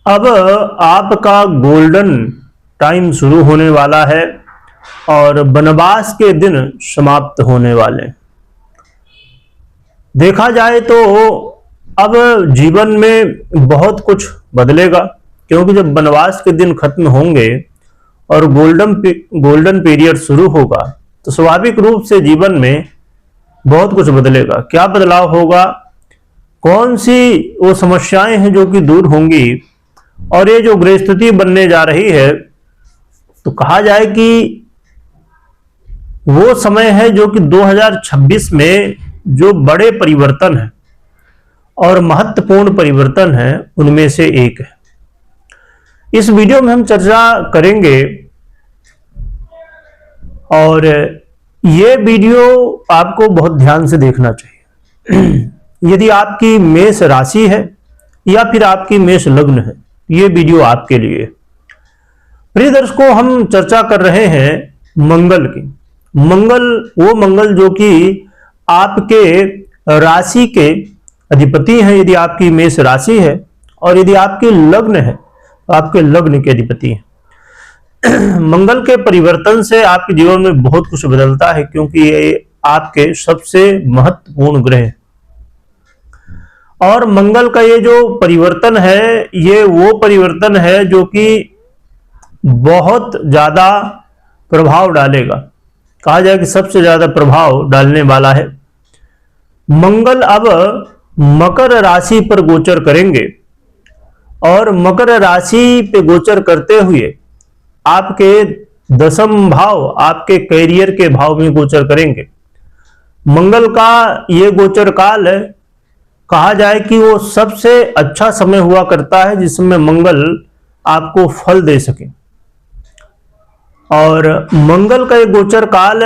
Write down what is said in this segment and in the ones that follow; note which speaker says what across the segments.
Speaker 1: अब आपका golden time शुरू होने वाला है और वनवास के दिन समाप्त होने वाले हैं। देखा जाए तो अब जीवन में बहुत कुछ बदलेगा, क्योंकि जब वनवास के दिन खत्म होंगे और गोल्डन पीरियड शुरू होगा तो स्वाभाविक रूप से जीवन में बहुत कुछ बदलेगा। क्या बदलाव होगा, कौन सी वो समस्याएं हैं जो कि दूर होंगी, और ये जो ग्रह स्थिति बनने जा रही है तो कहा जाए कि वो समय है जो कि 2026 में जो बड़े परिवर्तन है और महत्वपूर्ण परिवर्तन है उनमें से एक है। इस वीडियो में हम चर्चा करेंगे और ये वीडियो आपको बहुत ध्यान से देखना चाहिए। यदि आपकी मेष राशि है या फिर आपकी मेष लग्न है, ये वीडियो आपके लिए। प्रिय दर्शकों, हम चर्चा कर रहे हैं मंगल की। वो मंगल जो कि आपके राशि के अधिपति हैं, यदि आपकी मेष राशि है, और यदि आपकी लग्न है तो आपके लग्न के अधिपति हैं। मंगल के परिवर्तन से आपके जीवन में बहुत कुछ बदलता है, क्योंकि ये आपके सबसे महत्वपूर्ण ग्रह है। और मंगल का ये जो परिवर्तन है, ये वो परिवर्तन है जो कि बहुत ज्यादा प्रभाव डालेगा। कहा जाए कि सबसे ज्यादा प्रभाव डालने वाला है। मंगल अब मकर राशि पर गोचर करेंगे और मकर राशि पे गोचर करते हुए आपके दशम भाव, आपके कैरियर के भाव में गोचर करेंगे। मंगल का ये गोचर काल है, कहा जाए कि वो सबसे अच्छा समय हुआ करता है जिसमें मंगल आपको फल दे सके। और मंगल का एक गोचर काल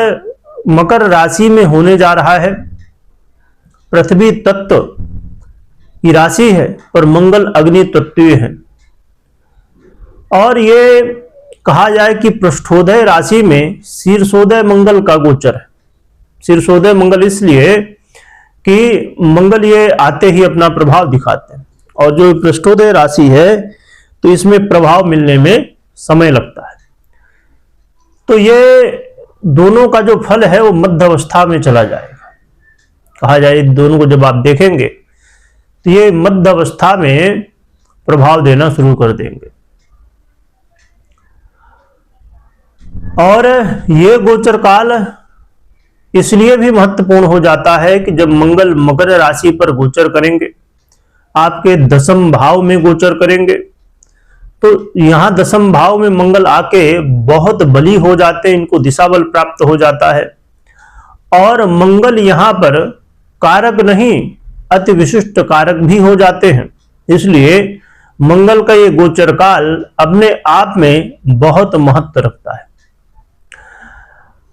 Speaker 1: मकर राशि में होने जा रहा है। पृथ्वी तत्व की राशि है और मंगल अग्नि तत्वीय है। और ये कहा जाए कि पृष्ठोदय राशि में शीर्षोदय मंगल का गोचर है। शीर्षोदय मंगल इसलिए कि मंगल ये आते ही अपना प्रभाव दिखाते हैं, और जो पृष्ठोदय राशि है तो इसमें प्रभाव मिलने में समय लगता है। तो ये दोनों का जो फल है वो मध्य अवस्था में चला जाएगा। कहा जाए दोनों को जब आप देखेंगे तो ये मध्य अवस्था में प्रभाव देना शुरू कर देंगे। और ये गोचर काल इसलिए भी महत्वपूर्ण हो जाता है कि जब मंगल मकर राशि पर गोचर करेंगे, आपके दशम भाव में गोचर करेंगे, तो यहां दशम भाव में मंगल आके बहुत बली हो जाते हैं, इनको दिशा बल प्राप्त हो जाता है। और मंगल यहां पर कारक नहीं, अति विशिष्ट कारक भी हो जाते हैं। इसलिए मंगल का ये गोचर काल अपने आप में बहुत महत्व रखता है।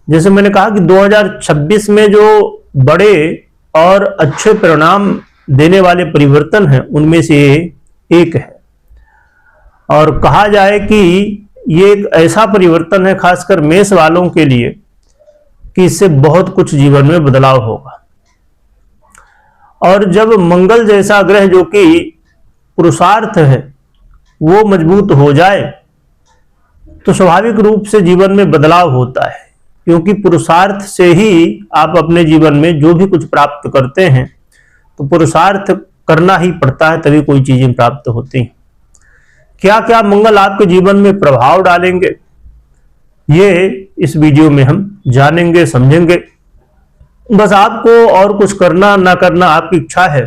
Speaker 1: जैसे मैंने कहा कि 2026 में जो बड़े और अच्छे परिणाम देने वाले परिवर्तन हैं उनमें से एक है। और कहा जाए कि ये एक ऐसा परिवर्तन है खासकर मेष वालों के लिए कि इससे बहुत कुछ जीवन में बदलाव होगा। और जब मंगल जैसा ग्रह जो कि पुरुषार्थ है वो मजबूत हो जाए तो स्वाभाविक रूप से जीवन में बदलाव होता है, क्योंकि पुरुषार्थ से ही आप अपने जीवन में जो भी कुछ प्राप्त करते हैं तो पुरुषार्थ करना ही पड़ता है, तभी कोई चीजें प्राप्त होती हैं। क्या क्या मंगल आपके जीवन में प्रभाव डालेंगे, ये इस वीडियो में हम जानेंगे, समझेंगे। बस आपको और कुछ करना ना करना आपकी इच्छा है।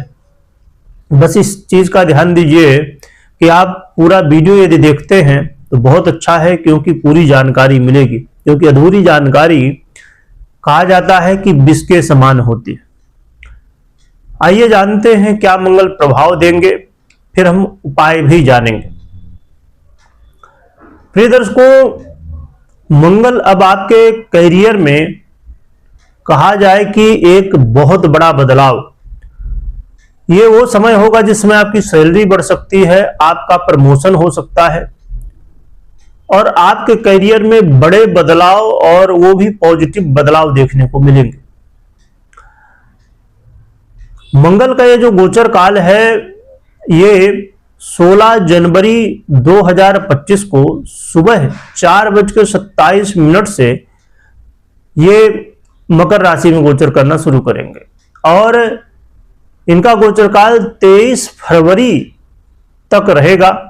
Speaker 1: बस इस चीज का ध्यान दीजिए कि आप पूरा वीडियो यदि देखते हैं तो बहुत अच्छा है, क्योंकि पूरी जानकारी मिलेगी। क्योंकि अधूरी जानकारी कहा जाता है कि विष के समान होती है। आइए जानते हैं क्या मंगल प्रभाव देंगे, फिर हम उपाय भी जानेंगे। प्रिय दर्शकों, मंगल अब आपके करियर में कहा जाए कि एक बहुत बड़ा बदलाव, ये वो समय होगा जिसमें आपकी सैलरी बढ़ सकती है, आपका प्रमोशन हो सकता है और आपके करियर में बड़े बदलाव, और वो भी पॉजिटिव बदलाव देखने को मिलेंगे। मंगल का ये जो गोचर काल है ये 16 जनवरी 2025 को सुबह 4:27 से ये मकर राशि में गोचर करना शुरू करेंगे और इनका गोचर काल 23 फरवरी तक रहेगा।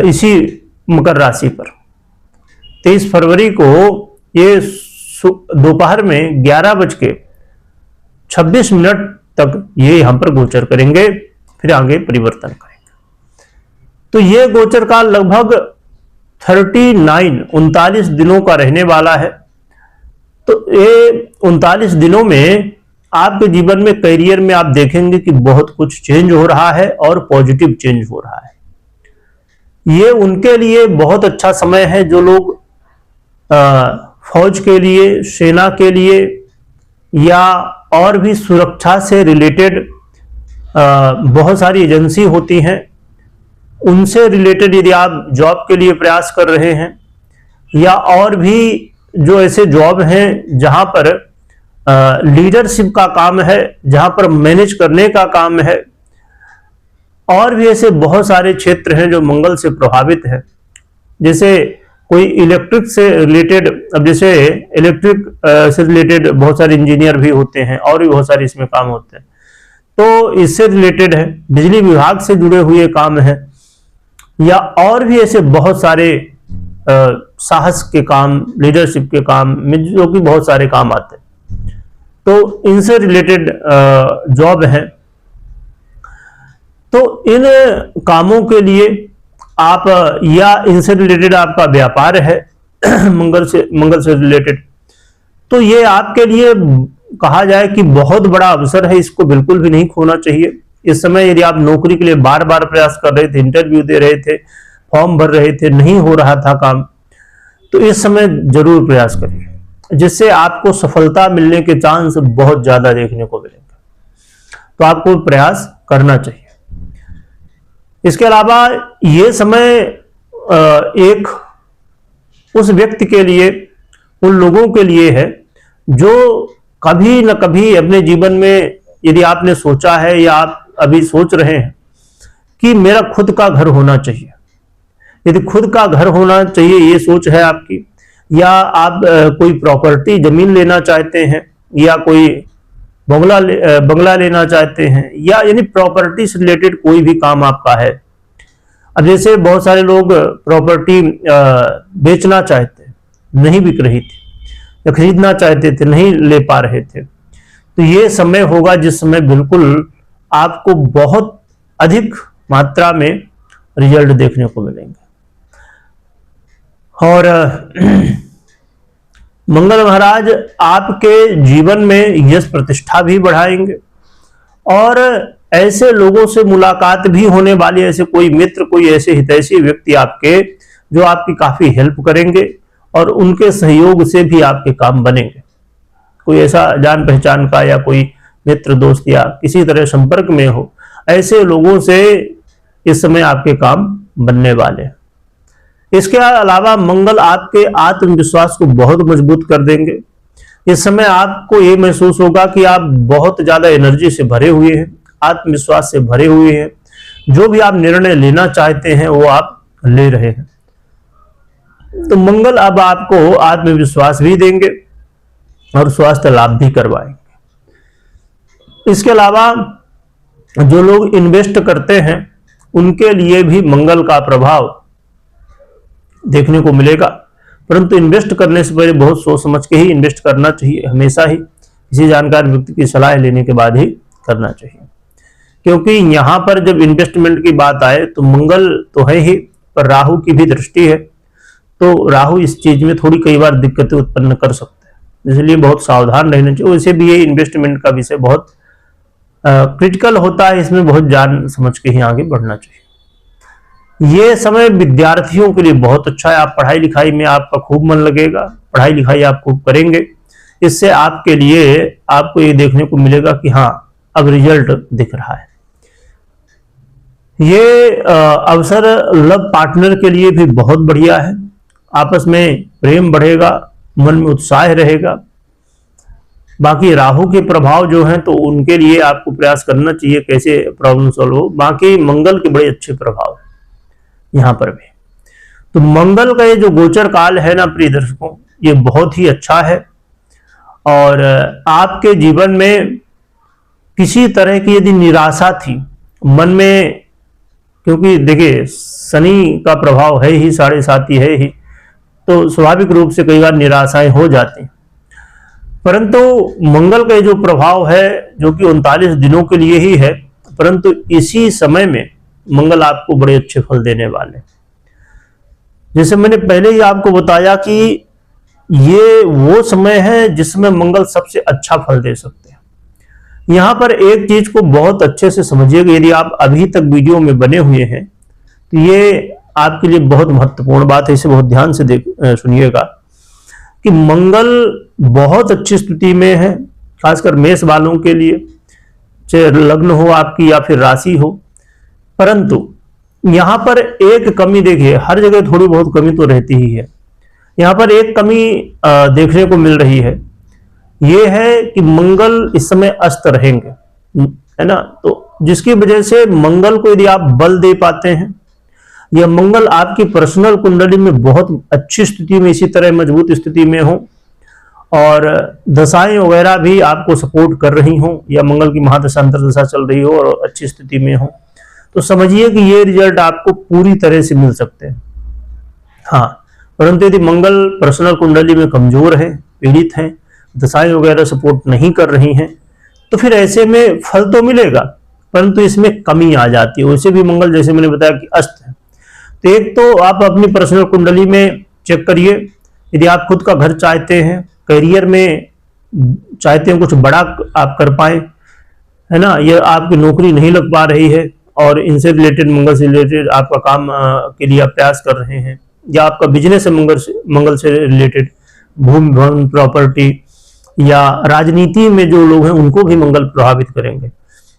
Speaker 1: इसी मकर राशि पर 23 फरवरी को ये दोपहर में 11:26 तक ये यहां पर गोचर करेंगे, फिर आगे परिवर्तन करेंगे। तो ये गोचर काल लगभग 39 दिनों का रहने वाला है। तो ये 39 दिनों में आपके जीवन में, करियर में आप देखेंगे कि बहुत कुछ चेंज हो रहा है और पॉजिटिव चेंज हो रहा है। ये उनके लिए बहुत अच्छा समय है जो लोग फौज के लिए, सेना के लिए या और भी सुरक्षा से रिलेटेड बहुत सारी एजेंसी होती हैं, उनसे रिलेटेड यदि आप जॉब के लिए प्रयास कर रहे हैं, या और भी जो ऐसे जॉब हैं जहां पर लीडरशिप का काम है, जहां पर मैनेज करने का काम है, और भी ऐसे बहुत सारे क्षेत्र हैं जो मंगल से प्रभावित है। जैसे कोई इलेक्ट्रिक से रिलेटेड, अब जैसे इलेक्ट्रिक से रिलेटेड बहुत सारे इंजीनियर भी होते हैं और भी बहुत सारे इसमें काम होते हैं, तो इससे रिलेटेड है। बिजली विभाग से जुड़े हुए काम है, या और भी ऐसे बहुत सारे साहस के काम, लीडरशिप के काम में जो कि बहुत सारे काम आते हैं, तो इनसे रिलेटेड जॉब है। तो इन कामों के लिए आप, या इनसे रिलेटेड आपका व्यापार है मंगल से रिलेटेड, तो ये आपके लिए कहा जाए कि बहुत बड़ा अवसर है, इसको बिल्कुल भी नहीं खोना चाहिए। इस समय यदि आप नौकरी के लिए बार बार प्रयास कर रहे थे, इंटरव्यू दे रहे थे, फॉर्म भर रहे थे, नहीं हो रहा था काम, तो इस समय जरूर प्रयास करिए, जिससे आपको सफलता मिलने के चांस बहुत ज्यादा देखने को मिलेंगे। तो आपको प्रयास करना चाहिए। इसके अलावा ये समय एक उस व्यक्ति के लिए, उन लोगों के लिए है जो कभी न कभी अपने जीवन में, यदि आपने सोचा है या आप अभी सोच रहे हैं कि मेरा खुद का घर होना चाहिए, यदि खुद का घर होना चाहिए ये सोच है आपकी, या आप कोई प्रॉपर्टी जमीन लेना चाहते हैं, या कोई बंगला लेना चाहते हैं, या यानी प्रॉपर्टी से रिलेटेड कोई भी काम आपका है। अब जैसे बहुत सारे लोग प्रॉपर्टी बेचना चाहते हैं, नहीं बिक रही थी, या खरीदना चाहते थे, नहीं ले पा रहे थे, तो ये समय होगा जिस समय बिल्कुल आपको बहुत अधिक मात्रा में रिजल्ट देखने को मिलेंगे। और मंगल महाराज आपके जीवन में यश प्रतिष्ठा भी बढ़ाएंगे, और ऐसे लोगों से मुलाकात भी होने वाली, ऐसे कोई मित्र, कोई ऐसे हितैषी व्यक्ति आपके जो आपकी काफी हेल्प करेंगे, और उनके सहयोग से भी आपके काम बनेंगे। कोई ऐसा जान पहचान का या कोई मित्र, दोस्त या किसी तरह संपर्क में हो, ऐसे लोगों से इस समय आपके काम बनने वाले हैं। इसके अलावा मंगल आपके आत्मविश्वास को बहुत मजबूत कर देंगे। इस समय आपको ये महसूस होगा कि आप बहुत ज्यादा एनर्जी से भरे हुए हैं, आत्मविश्वास से भरे हुए हैं। जो भी आप निर्णय लेना चाहते हैं वो आप ले रहे हैं। तो मंगल अब आपको आत्मविश्वास भी देंगे और स्वास्थ्य लाभ भी करवाएंगे। इसके अलावा जो लोग इन्वेस्ट करते हैं उनके लिए भी मंगल का प्रभाव देखने को मिलेगा, परंतु इन्वेस्ट करने से पहले बहुत सोच समझ के ही इन्वेस्ट करना चाहिए। हमेशा ही किसी जानकार व्यक्ति की सलाह लेने के बाद ही करना चाहिए, क्योंकि यहां पर जब इन्वेस्टमेंट की बात आए तो मंगल तो है ही, पर राहु की भी दृष्टि है, तो राहु इस चीज में थोड़ी कई बार दिक्कतें उत्पन्न कर सकते हैं, इसलिए बहुत सावधान रहना चाहिए। वैसे भी ये इन्वेस्टमेंट का विषय बहुत क्रिटिकल होता है, इसमें बहुत जान समझ के ही आगे बढ़ना चाहिए। ये समय विद्यार्थियों के लिए बहुत अच्छा है। आप पढ़ाई लिखाई में आपका खूब मन लगेगा, पढ़ाई लिखाई आप खूब करेंगे, इससे आपके लिए आपको ये देखने को मिलेगा कि हाँ अब रिजल्ट दिख रहा है। ये अवसर लव पार्टनर के लिए भी बहुत बढ़िया है। आपस में प्रेम बढ़ेगा, मन में उत्साह रहेगा, बाकी राहु के प्रभाव जो हैं तो उनके लिए आपको प्रयास करना चाहिए कैसे प्रॉब्लम सॉल्व हो। बाकी मंगल के बड़े अच्छे प्रभाव यहाँ पर भी। तो मंगल का ये जो गोचर काल है ना प्रिय दर्शकों, ये बहुत ही अच्छा है। और आपके जीवन में किसी तरह की यदि निराशा थी मन में, क्योंकि देखिए शनि का प्रभाव है ही, 7.5 है ही, तो स्वाभाविक रूप से कई बार निराशाएं हो जाती, परंतु मंगल का जो प्रभाव है जो कि 39 दिनों के लिए ही है, परंतु इसी समय में मंगल आपको बड़े अच्छे फल देने वाले। जैसे मैंने पहले ही आपको बताया कि ये वो समय है जिसमें मंगल सबसे अच्छा फल दे सकते हैं। यहां पर एक चीज को बहुत अच्छे से समझिएगा, यदि आप अभी तक वीडियो में बने हुए हैं तो ये आपके लिए बहुत महत्वपूर्ण बात है, इसे बहुत ध्यान से सुनिएगा कि मंगल बहुत अच्छी स्थिति में है, खासकर मेष वालों के लिए, चाहे लग्न हो आपकी या फिर राशि हो। परंतु यहां पर एक कमी देखिए, हर जगह थोड़ी बहुत कमी तो रहती ही है, यहां पर एक कमी देखने को मिल रही है, ये है कि मंगल इस समय अस्त रहेंगे, है ना। तो जिसकी वजह से मंगल को यदि आप बल दे पाते हैं, या मंगल आपकी पर्सनल कुंडली में बहुत अच्छी स्थिति में, इसी तरह मजबूत स्थिति में हो, और दशाएं वगैरह भी आपको सपोर्ट कर रही हो, या मंगल की महादशा अंतर्दशा चल रही हो और अच्छी स्थिति में हो, तो समझिए कि ये रिजल्ट आपको पूरी तरह से मिल सकते हैं। हाँ, परंतु यदि मंगल पर्सनल कुंडली में कमजोर है, पीड़ित हैं, दशाएं वगैरह सपोर्ट नहीं कर रही हैं, तो फिर ऐसे में फल तो मिलेगा परंतु इसमें कमी आ जाती है। वैसे भी मंगल जैसे मैंने बताया कि अस्त है, तो एक तो आप अपनी पर्सनल कुंडली में चेक करिए, यदि आप खुद का घर चाहते हैं, करियर में चाहते हैं कुछ बड़ा आप कर पाए, है ना, ये आपकी नौकरी नहीं लग पा रही है और इनसे रिलेटेड, मंगल से रिलेटेड आपका काम के लिए आप प्रयास कर रहे हैं, या आपका बिजनेस है मंगल से रिलेटेड, भूमि भवन प्रॉपर्टी, या राजनीति में जो लोग हैं उनको भी मंगल प्रभावित करेंगे।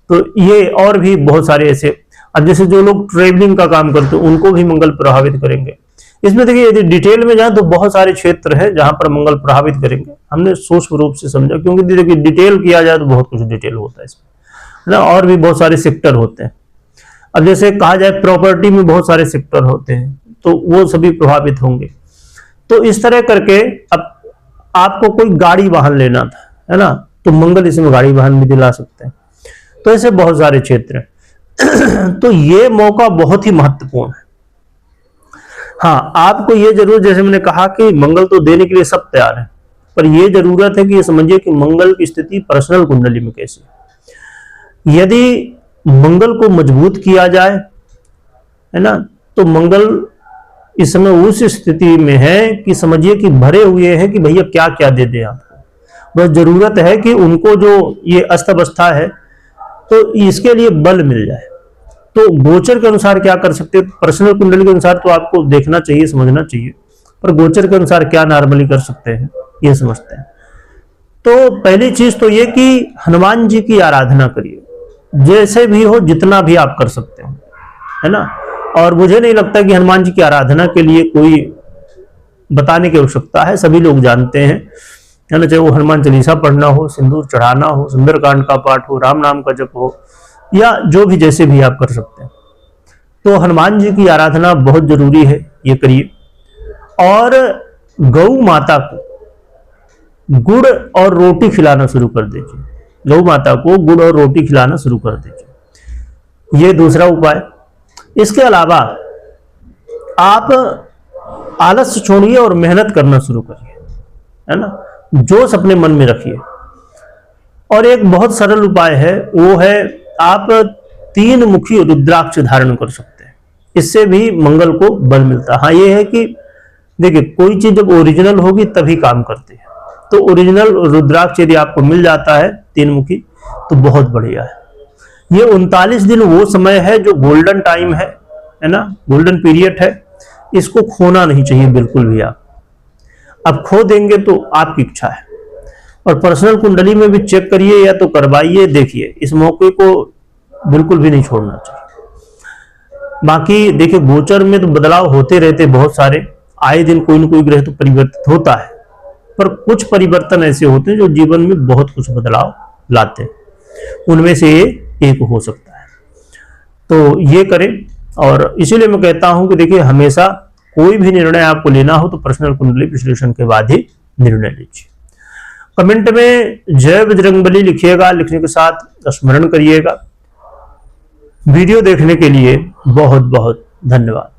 Speaker 1: तो ये और भी बहुत सारे ऐसे, अब जैसे जो लोग ट्रेवलिंग का काम करते हैं उनको भी मंगल प्रभावित करेंगे। इसमें देखिए यदि डिटेल में जाए तो बहुत सारे क्षेत्र है जहां पर मंगल प्रभावित करेंगे, हमने सूक्ष्म रूप से समझा, क्योंकि देखिए डिटेल किया जाए तो बहुत कुछ डिटेल होता है इसमें, है ना, और भी बहुत सारे सेक्टर होते हैं। अब जैसे कहा जाए प्रॉपर्टी में बहुत सारे सेक्टर होते हैं, तो वो सभी प्रभावित होंगे। तो इस तरह करके अब आपको कोई गाड़ी वाहन लेना था, है ना, तो मंगल इसमें गाड़ी वाहन भी दिला सकते हैं। तो ऐसे बहुत सारे क्षेत्र हैं। तो ये मौका बहुत ही महत्वपूर्ण है। हाँ, आपको ये जरूर, जैसे मैंने कहा कि मंगल तो देने के लिए सब तैयार है, पर यह जरूरत है कि ये समझिए कि मंगल की स्थिति पर्सनल कुंडली में कैसी है। यदि मंगल को मजबूत किया जाए, है ना, तो मंगल इस समय उस स्थिति में है कि समझिए कि भरे हुए हैं कि भैया क्या क्या दे दे आपको, बस जरूरत है कि उनको जो ये अस्त अवस्था है तो इसके लिए बल मिल जाए। तो गोचर के अनुसार क्या कर सकते हैं, पर्सनल कुंडली के अनुसार तो आपको देखना चाहिए, समझना चाहिए, पर गोचर के अनुसार क्या नॉर्मली कर सकते हैं ये समझते हैं। तो पहली चीज तो ये कि हनुमान जी की आराधना करिए, जैसे भी हो, जितना भी आप कर सकते हो, है ना। और मुझे नहीं लगता कि हनुमान जी की आराधना के लिए कोई बताने की आवश्यकता है, सभी लोग जानते हैं, है ना, चाहे वो हनुमान चालीसा पढ़ना हो, सिंदूर चढ़ाना हो, सुंदरकांड का पाठ हो, राम नाम का जप हो, या जो भी जैसे भी आप कर सकते हैं। तो हनुमान जी की आराधना बहुत जरूरी है, ये करिए। और गौ माता को गुड़ और रोटी खिलाना शुरू कर दीजिए, गौ माता को गुड़ और रोटी खिलाना शुरू कर दीजिए, ये दूसरा उपाय। इसके अलावा आप आलस्य छोड़िए और मेहनत करना शुरू करिए, है ना, जोश अपने मन में रखिए। और एक बहुत सरल उपाय है, वो है आप 3 मुखी रुद्राक्ष धारण कर सकते हैं, इससे भी मंगल को बल मिलता है। हाँ, ये है कि देखिए कोई चीज जब ओरिजिनल होगी तभी काम करती है, तो ओरिजिनल रुद्राक्ष यदि आपको मिल जाता है 3 मुखी तो बहुत बढ़िया है। ये 39 दिन वो समय है जो गोल्डन टाइम है ना, गोल्डन पीरियड है, इसको खोना नहीं चाहिए बिल्कुल भी। आप अब खो देंगे तो आपकी इच्छा है। और पर्सनल कुंडली में भी चेक करिए या तो करवाइए, देखिए इस मौके को बिल्कुल भी नहीं छोड़ना चाहिए। बाकी देखिए गोचर में तो बदलाव होते रहते बहुत सारे, आए दिन कोई न कोई ग्रह तो परिवर्तित होता है, पर कुछ परिवर्तन ऐसे होते हैं जो जीवन में बहुत कुछ बदलाव लाते हैं, उनमें से ये एक हो सकता है। तो ये करें। और इसीलिए मैं कहता हूं कि देखिए, हमेशा कोई भी निर्णय आपको लेना हो तो पर्सनल कुंडली विश्लेषण के बाद ही निर्णय लीजिए। कमेंट में जय बजरंगबली लिखिएगा, लिखने के साथ स्मरण करिएगा। वीडियो देखने के लिए बहुत बहुत धन्यवाद।